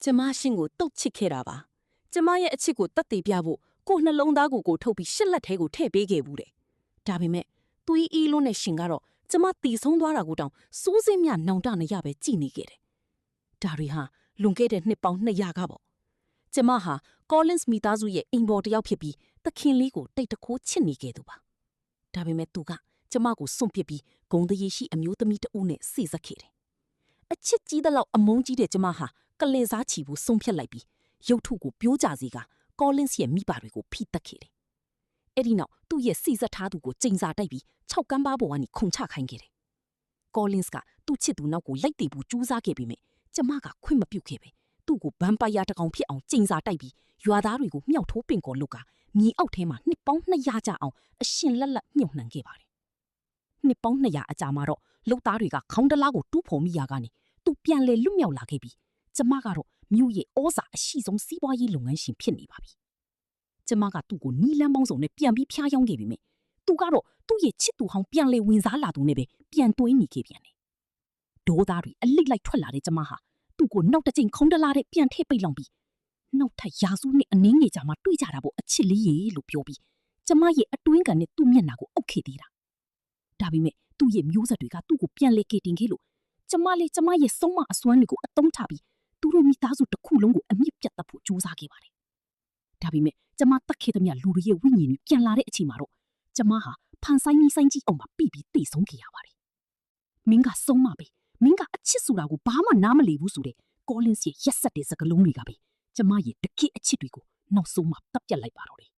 ကျမရှင်ကိုတုတ်ချစ်ခဲ့တာပါကျမရဲ့အချစ်ကိုတတ်သိပြဖို့ကိုနှလုံးသားကိုထုတ်ပြီးရှစ်လက်ထဲကိုထည့်ပေးခဲ့ဘူးတယ်ဒါပေမဲ့သူ့အီလုံးနဲ့ရှင်ကတော့ကျမတီဆုံးသွားတာကိုတောင်စိုးစင်းမြနောင်တနေရပဲကြည်နေခဲ့တယ်ဒါတွေဟာလွန်ခဲ့တဲ့နှစ်ပေါင်း200ကပေါ့ကျမဟာ Collins မိသားစုရဲ့အိမ်ပေါ်တစ်ယောက်ဖြစ်ပြီးသခင်လေးကိုတိတ်တခိုးချစ်နေခဲ့သူပါဒါပေမဲ့သူကကျမကိုစွန့်ပစ်ပြီးဂုံတရေရှိအမျိုးသမီးတဦးနဲ့စိစက်ခဲ့တယ်အချစ်ကြီးတဲ့လောက်အမုန်းကြီးတဲ့ကျမဟာကလင်စားချီဖို့ဆုံးဖြတ်လိုက်ပြီးရုပ်ထုကိုပြိုးကြစီက Collins ရဲ့မိဘတွေကိုဖိတက်ခဲ့တယ်အဲ့ဒီနောက်သူ့ရဲ့စိစက်ထားသူကိုကျိန်စာတိုက်ပြီး6ကမ်းပါးပေါ်ကနေခုန်ချခိုင်းခဲ့တယ် Collins ကသူ့ချစ်သူနောက်ကိုလိုက်တည်ဖို့ကြိုးစားခဲ့ပေမဲ့ကျမကခွင့်မပြုခဲ့ပဲသူ့ကိုဗမ်ပိုင်ယာတကောင်ဖြစ်အောင်ကျိန်စာတိုက်ပြီးရွာသားတွေကိုမြောက်ထိုးပင်ကော်လုတ်ကမြေအောက်ထဲမှာနှစ်ပေါင်း200ကြာအောင်အရှင်လက်လက်မြုပ်နှံခဲ့ပါတယ်နှစ်ပေါင်း200အကြာမှာတော့လုတ်သားတွေကခေါင်းတလားကိုတူးဖော်မိရာကနေသူပြန်လဲလွတ်မြောက်လာခဲ့ပြီးကျမကတော့မြို့ရဲ့ဩဇာအရှိဆုံးစီးပွားရေးလုပ်ငန်းရှင်ဖြစ်နေပါပြီကျမကသူ့ကိုနီးလန်းပေါင်းစုံနဲ့ပြန်ပြီးဖျားယောင်းခဲ့ပြီမြဲသူကတော့သူ့ရဲ့ချစ်သူဟောင်းပြန်လဲဝင်စားလာသူနဲ့ပဲပြန်တွေးမိခဲ့ပြန်တယ်ဒေါသတွေအလိတ်လိုက်ထွက်လာတဲ့ကျမဟာသူ့ကိုနောက်တစ်ချိန်ခုံးတလားတဲ့ပြန်ထည့်ပိတ်လောင်ပြီးနောက်ထပ်ရာစုနှစ်အနည်းငယ်ကြာမှတွေ့ကြတာပေါ့အချစ်လေးရေလို့ပြောပြီးကျမရဲ့အတွင်းကန်နဲ့သူ့မျက်နှာကိုအုပ်ခဲ့သေးတာဒါပေမဲ့သူ့ရဲ့မျိုးဆက်တွေကသူ့ကိုပြန်လဲကေတင်ခဲ့လို့ကျမလေးကျမရဲ့ဆုံးမအစွမ်းတွေကိုအတုံးချပြီးသူတို့မိသားစုတစ်ခုလုံးကိုအမြင့်ပြတ်တတ်ဖို့ကြိုးစားခဲ့ပါတယ်ဒါပေမဲ့ကျမတတ်ခဲ့သမျှလူတွေရဲ့ဝိညာဉ်တွေပြန်လာတဲ့အချိန်မှာတော့ကျမဟာဖန်ဆိုင်ကြီးအောင်မှာပြီးတိတ်ဆုံးခဲ့ရပါတယ်မင်းကဆုံးမပဲမင်းကအချစ်ဆိုတာကိုဘာမှနားမလည်ဘူးဆိုတဲ့ Collins ရဲ့ရက်ဆက်တဲ့စကားလုံးတွေကပဲကျမရဲ့တကိအချစ်တွေကိုနောက်ဆုံးမှတပ်ပြတ်လိုက်ပါတော့တယ်